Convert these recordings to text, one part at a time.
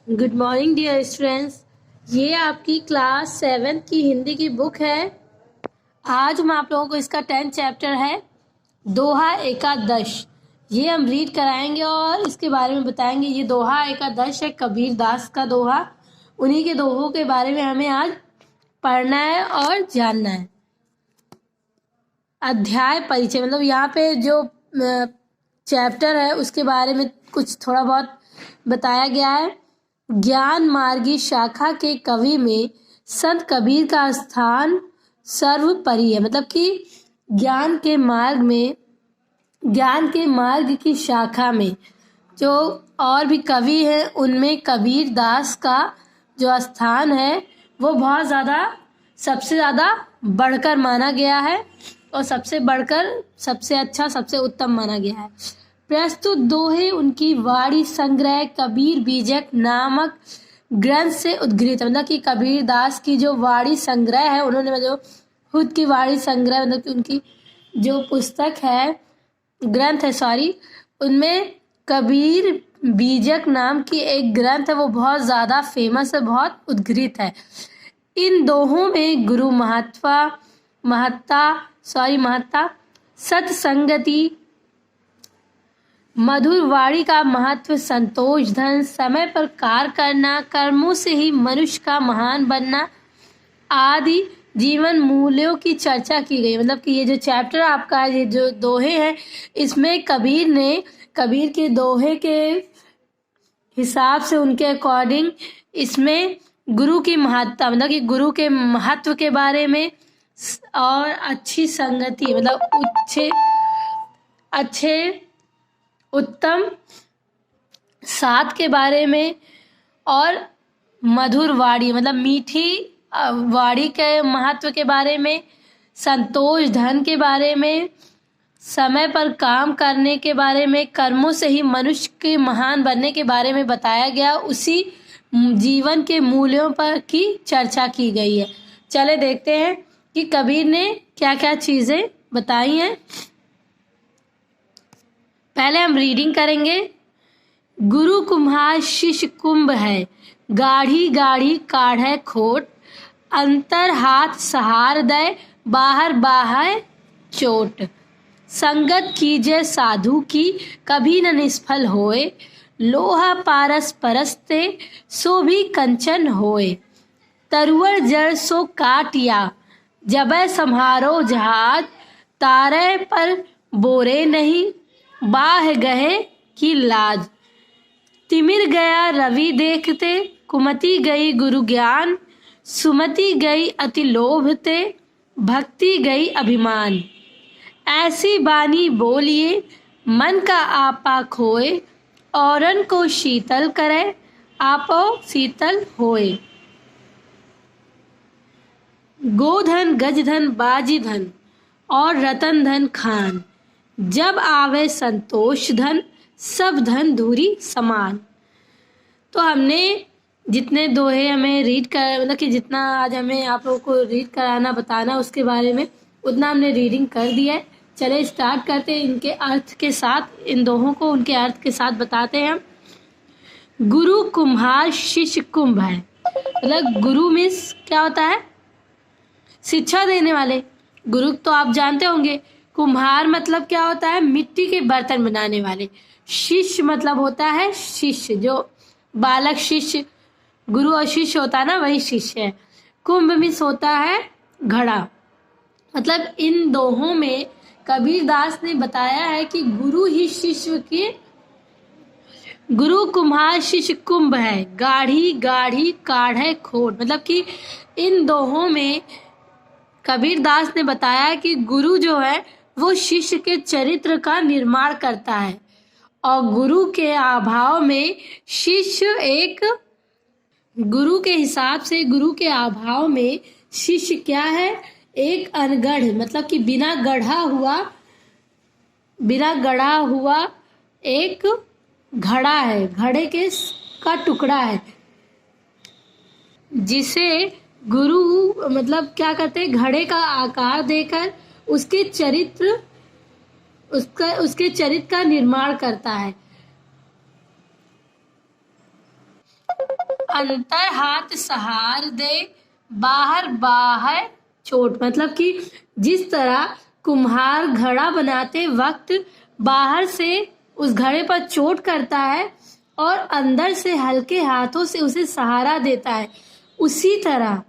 Good morning dear students. ये आपकी class 7 की हिंदी की बुक है। आज हम आप लोगों को इसका 10th चैप्टर है दोहा एकादश। ये हम रीड कराएंगे और इसके बारे में बताएंगे। ये दोहा एकादश है कबीर दास का दोहा। उन्हीं के दोहों के बारे में हमें आज पढ़ना है और जानना है। अध्याय परिचय मतलब यहाँ पे जो चैप्टर है उसके बारे में कुछ थोड़ा बहुत बताया गया है। ज्ञान मार्गी शाखा के कवि में संत कबीर का स्थान सर्वोपरि है। मतलब कि ज्ञान के मार्ग की शाखा में जो और भी कवि हैं उनमें कबीर दास का जो स्थान है वो बहुत ज़्यादा सबसे ज़्यादा बढ़कर माना गया है और सबसे बढ़कर सबसे अच्छा सबसे उत्तम माना गया है। प्रस्तुत दोहे उनकी वाणी संग्रह कबीर बीजक नामक ग्रंथ से उद्गृत। मतलब कि कबीर दास की जो वाणी संग्रह है, उन्होंने जो खुद की वाणी संग्रह मतलब कि उनकी जो पुस्तक है ग्रंथ है उनमें कबीर बीजक नाम की एक ग्रंथ है, वो बहुत ज़्यादा फेमस है, बहुत उद्गृत है। इन दोहों में गुरु महत्ता सत्संगति, मधुर वाणी का महत्व, संतोष धन, समय पर कार्य करना, कर्मों से ही मनुष्य का महान बनना आदि जीवन मूल्यों की चर्चा की गई। मतलब कि ये जो चैप्टर आपका ये जो दोहे हैं इसमें कबीर के दोहे के हिसाब से उनके अकॉर्डिंग इसमें गुरु की महत्ता मतलब कि गुरु के महत्व के बारे में और अच्छी संगति मतलब अच्छे उत्तम साथ के बारे में और मधुर वाणी मतलब मीठी वाणी के महत्व के बारे में, संतोष धन के बारे में, समय पर काम करने के बारे में, कर्मों से ही मनुष्य के महान बनने के बारे में बताया गया। उसी जीवन के मूल्यों पर की चर्चा की गई है। चले देखते हैं कि कबीर ने क्या क्या चीज़ें बताई हैं। पहले हम रीडिंग करेंगे। गुरु कुम्हार शिष्य कुंभ है, गाढ़ी गाढ़ी काढ़े खोट, अंतर हाथ सहार दे बाहर बाहर चोट, संगत कीजे साधु की कभी न निष्फल होए, लोहा पारस परस्ते सो भी कंचन होए, तरुवर जड़ सो काटिया जबै सम्हारो जहाज, तारे पर बोरे नहीं बाह गए की लाज, तिमिर गया रवि देखते कुमति गई गुरु ज्ञान, सुमति गई अति लोभते भक्ति गई अभिमान, ऐसी बानी बोलिए मन का आपा खोए, औरन को शीतल करे आपो शीतल होए, गोधन गजधन बाजी धन और रतन धन खान, जब आवे संतोष धन सब धन धूरी समान। तो हमने जितने दोहे हमें रीड कर मतलब कि जितना आज हमें आप लोगों को रीड कराना बताना उसके बारे में उतना हमने रीडिंग कर दिया है। चले स्टार्ट करते हैं इनके अर्थ के साथ, इन दोहों को उनके अर्थ के साथ बताते हैं हम। गुरु कुम्हार शिष्य कुंभ है। मतलब गुरु मीन्स क्या होता है? शिक्षा देने वाले। गुरु तो आप जानते होंगे। कुम्हार मतलब क्या होता है? मिट्टी के बर्तन बनाने वाले। शिष्य मतलब होता है शिष्य, जो बालक शिष्य, गुरु और शिष्य होता है ना, वही शिष्य है। कुंभ मीन्स होता है घड़ा। मतलब इन दोहों में कबीर दास ने बताया है कि गुरु ही शिष्य के, गुरु कुम्हार शिष्य कुंभ है, गाढ़ी गाढ़ी काढ़े खोट। मतलब कि इन दोहों में कबीर दास ने बताया कि गुरु जो है वो शिष्य के चरित्र का निर्माण करता है और गुरु के अभाव में शिष्य एक, गुरु के हिसाब से गुरु के अभाव में शिष्य क्या है? एक अनगढ़ मतलब कि बिना गढ़ा हुआ एक घड़ा है, घड़े का टुकड़ा है, जिसे गुरु मतलब क्या करते हैं? घड़े का आकार देकर उसके चरित्र का निर्माण करता है। अंतर हाथ सहार दे, बाहर बाहर चोट। मतलब कि जिस तरह कुम्हार घड़ा बनाते वक्त बाहर से उस घड़े पर चोट करता है और अंदर से हल्के हाथों से उसे सहारा देता है, उसी तरह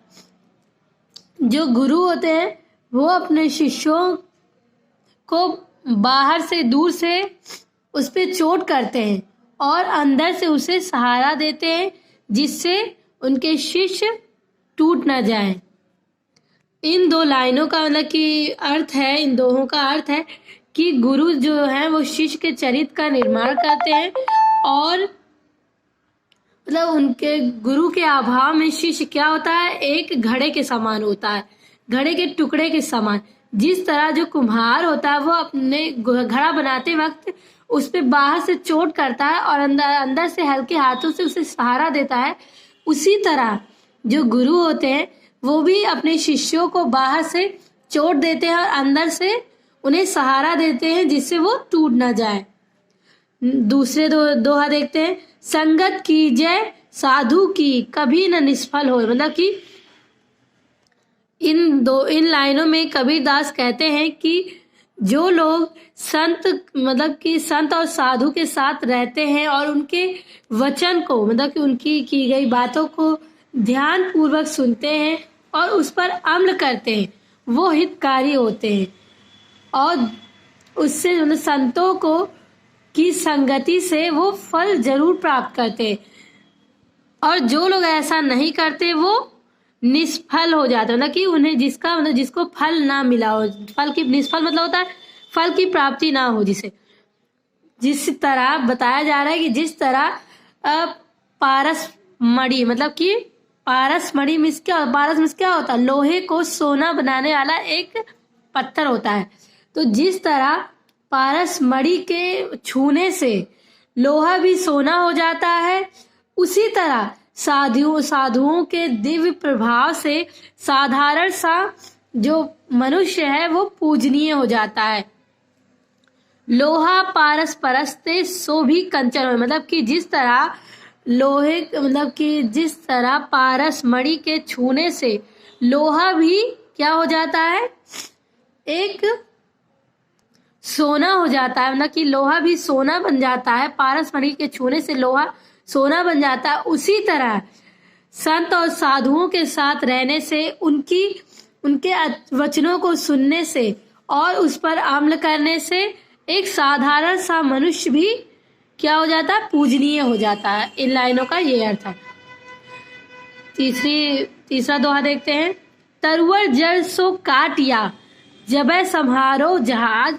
जो गुरु होते हैं वो अपने शिष्यों को बाहर से दूर से उस पे चोट करते हैं और अंदर से उसे सहारा देते हैं, जिससे उनके शिष्य टूट ना जाएं। इन दो लाइनों का मतलब कि अर्थ है, इन दोहों का अर्थ है कि गुरु जो है वो शिष्य के चरित्र का निर्माण करते हैं और मतलब उनके गुरु के अभाव में शिष्य क्या होता है, एक घड़े के समान होता है, घड़े के टुकड़े के समान। जिस तरह जो कुम्हार होता है वो अपने घड़ा बनाते वक्त उस पे बाहर से चोट करता है और अंदर से हल्के हाथों से उसे सहारा देता है, उसी तरह जो गुरु होते हैं वो भी अपने शिष्यों को बाहर से चोट देते हैं और अंदर से उन्हें सहारा देते हैं, जिससे वो टूट ना जाए। दूसरे दोहा देखते हैं। संगत कीजय साधु की, कभी न निष्फल हो। मतलब कि इन लाइनों में कबीरदास कहते हैं कि जो लोग संत और साधु के साथ रहते हैं और उनके वचन को मतलब कि उनकी की गई बातों को ध्यान पूर्वक सुनते हैं और उस पर अमल करते हैं, वो हितकारी होते हैं और उससे मतलब संतों को की संगति से वो फल जरूर प्राप्त करते हैं। और जो लोग ऐसा नहीं करते वो निष्फल हो जाते हैं, मतलब कि उन्हें जिसको फल ना मिला हो, फल की निष्फल मतलब होता है फल की प्राप्ति ना हो। जिस तरह बताया जा रहा है कि जिस तरह पारसमणि मतलब कि पारसमणि में क्या होता है, लोहे को सोना बनाने वाला एक पत्थर होता है। तो जिस तरह पारसमणि के छूने से लोहा भी सोना हो जाता है, उसी तरह साधुओं के दिव्य प्रभाव से साधारण सा जो मनुष्य है वो पूजनीय हो जाता है। लोहा पारस परस्ते सो भी कंचन हो। मतलब कि जिस तरह पारसमणि के छूने से लोहा भी क्या हो जाता है, एक सोना हो जाता है। मतलब कि लोहा भी सोना बन जाता है, पारसमणि के छूने से लोहा सोना बन जाता है। उसी तरह संत और साधुओं के साथ रहने से उनके वचनों को सुनने से और उस पर अमल करने से एक साधारण सा मनुष्य भी क्या हो जाता है, पूजनीय हो जाता है। इन लाइनों का ये अर्थ है। तीसरा दोहा देखते हैं। तरुवर जल सो काटिया, जबै सम्हारो जहाज,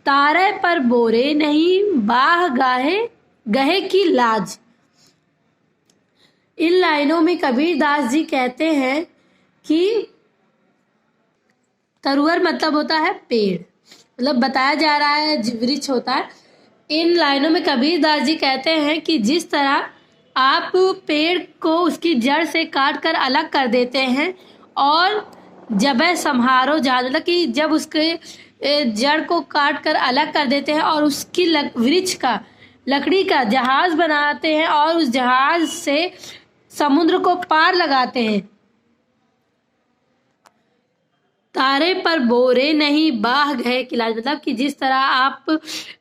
तारे पर बोरे नहीं, बाह गहे की लाज। इन लाइनों में कबीरदास जी कहते हैं कि तरुवर मतलब होता है पेड़, मतलब बताया जा रहा है वृक्ष होता है। इन लाइनों में कबीरदास जी कहते हैं कि जिस तरह आप पेड़ को उसकी जड़ से काट कर अलग कर देते हैं और जबै सम्हारो जहाज मतलब कि जब उसके जड़ को काट कर अलग कर देते हैं और उसकी वृक्ष का लकड़ी का जहाज बनाते हैं और उस जहाज से समुद्र को पार लगाते हैं। तारे पर बोरे नहीं, बाह गए की लाज। मतलब कि जिस तरह आप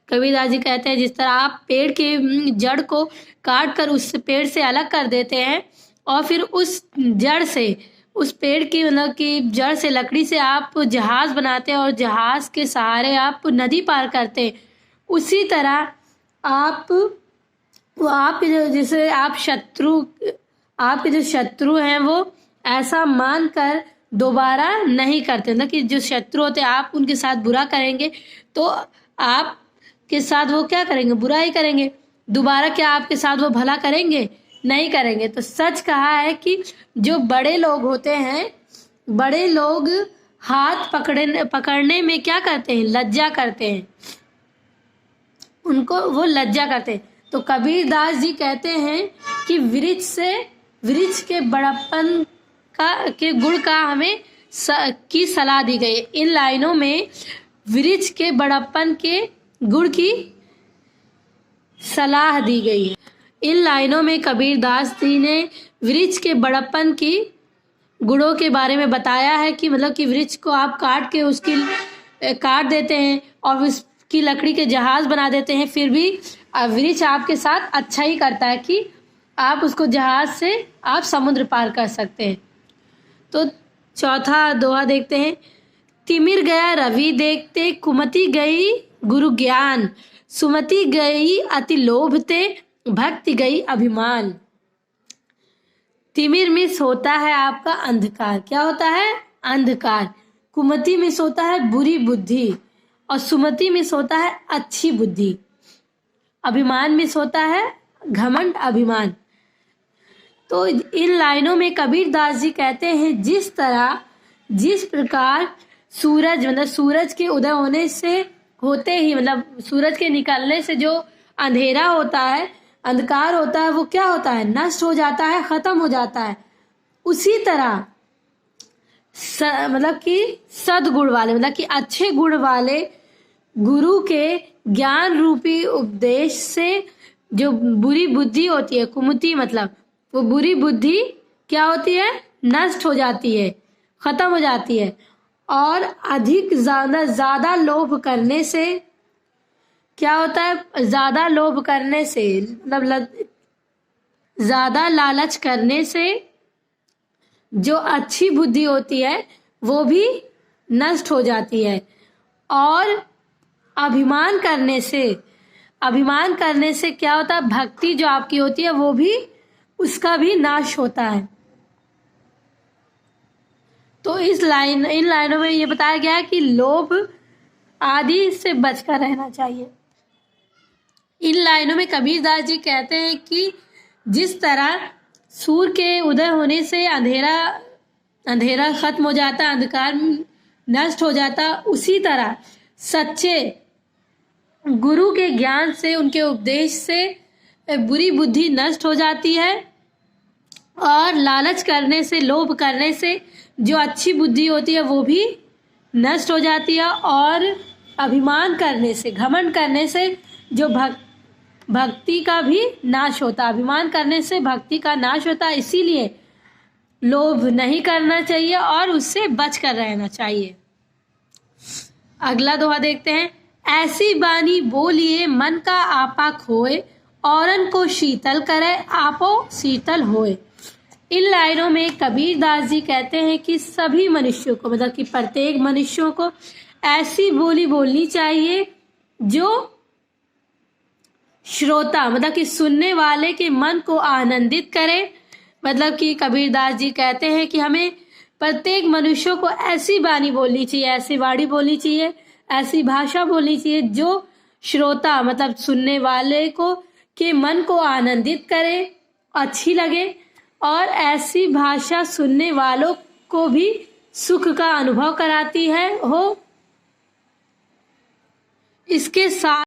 कबीरदास जी कहते हैं जिस तरह आप पेड़ के जड़ को काट कर उस पेड़ से अलग कर देते हैं और फिर उस जड़ से उस पेड़ की मतलब कि जड़ से लकड़ी से आप जहाज बनाते हैं और जहाज के सहारे आप नदी पार करते हैं, उसी तरह आपके जो शत्रु हैं वो ऐसा मानकर दोबारा नहीं करते। मतलब कि जो शत्रु होते हैं आप उनके साथ बुरा करेंगे तो आपके साथ वो क्या करेंगे, बुरा ही करेंगे। दोबारा क्या आपके साथ वो भला करेंगे, नहीं करेंगे। तो सच कहा है कि जो बड़े लोग होते हैं, बड़े लोग हाथ पकड़ने में क्या करते हैं, लज्जा करते हैं, उनको वो लज्जा करते हैं। तो कबीरदास जी कहते हैं कि वृक्ष के बड़प्पन के गुण का हमें की सलाह दी गई। इन लाइनों में वृक्ष के बड़प्पन के गुण की सलाह दी गई है। इन लाइनों में कबीरदास जी ने वृक्ष के बड़प्पन की गुणों के बारे में बताया है कि मतलब कि वृक्ष को आप काट के उसकी काट देते हैं और उसकी लकड़ी के जहाज बना देते हैं, फिर भी वृक्ष आपके साथ अच्छा ही करता है कि आप उसको जहाज से आप समुद्र पार कर सकते हैं। तो चौथा दोहा देखते हैं। तिमिर गया रवि देखते, कुमति गई गुरु ज्ञान, सुमति गई अति लोभते, भक्ति गई अभिमान। तिमिर में सोता है आपका अंधकार, क्या होता है? अंधकार। कुमति में सोता है बुरी बुद्धि और सुमति में सोता है अच्छी बुद्धि। अभिमान में सोता है घमंड, अभिमान। तो इन लाइनों में कबीरदास जी कहते हैं जिस प्रकार सूरज मतलब सूरज के उदय होने से होते ही मतलब सूरज के निकलने से जो अंधेरा होता है, अंधकार होता है, वो क्या होता है? नष्ट हो जाता है, खत्म हो जाता है। उसी तरह मतलब कि सद्गुण वाले मतलब कि अच्छे गुण वाले गुरु के ज्ञान रूपी उपदेश से जो बुरी बुद्धि होती है, कुमति मतलब वो बुरी बुद्धि क्या होती है? नष्ट हो जाती है, खत्म हो जाती है। और अधिक ज्यादा लोभ करने से क्या होता है? ज्यादा लोभ करने से मतलब ज्यादा लालच करने से जो अच्छी बुद्धि होती है वो भी नष्ट हो जाती है। और अभिमान करने से क्या होता है? भक्ति जो आपकी होती है वो भी उसका भी नाश होता है। तो इन लाइनों में ये बताया गया है कि लोभ आदि से बचकर रहना चाहिए। इन लाइनों में कबीरदास जी कहते हैं कि जिस तरह सूर्य के उदय होने से अंधेरा खत्म हो जाता, अंधकार नष्ट हो जाता, उसी तरह सच्चे गुरु के ज्ञान से, उनके उपदेश से बुरी बुद्धि नष्ट हो जाती है। और लालच करने से, लोभ करने से जो अच्छी बुद्धि होती है वो भी नष्ट हो जाती है। और अभिमान करने से, घमंड करने से जो भक्ति का भी नाश होता है। अभिमान करने से भक्ति का नाश होता है, इसीलिए लोभ नहीं करना चाहिए और उससे बचकर रहना चाहिए। अगला दोहा देखते हैं। ऐसी बानी बोलिए मन का आपा खोए, औरन को शीतल करे आपो शीतल होए। इन लाइनों में कबीरदास जी कहते हैं कि सभी मनुष्यों को मतलब कि प्रत्येक मनुष्यों को ऐसी बोली बोलनी चाहिए जो श्रोता मतलब कि सुनने वाले के मन को आनंदित करे। मतलब कि कबीरदास जी कहते हैं कि हमें प्रत्येक मनुष्यों को ऐसी बानी बोलनी चाहिए, ऐसी वाणी बोलनी चाहिए, ऐसी भाषा बोलनी चाहिए जो श्रोता मतलब सुनने वाले को के मन को आनंदित करे, अच्छी लगे। और ऐसी भाषा सुनने वालों को भी सुख का अनुभव कराती है हो। इसके साथ